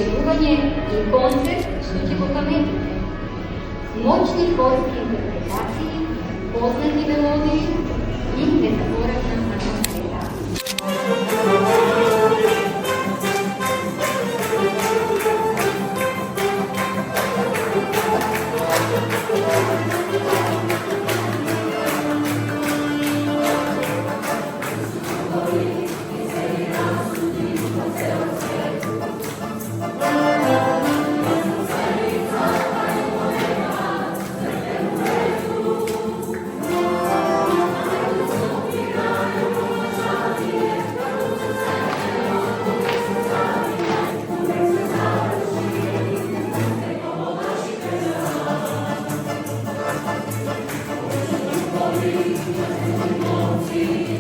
доживување и концерт што ќе го паметите. Моćни хорски интерпретации, познати мелодии и незаборавна атмосфера. Thank you.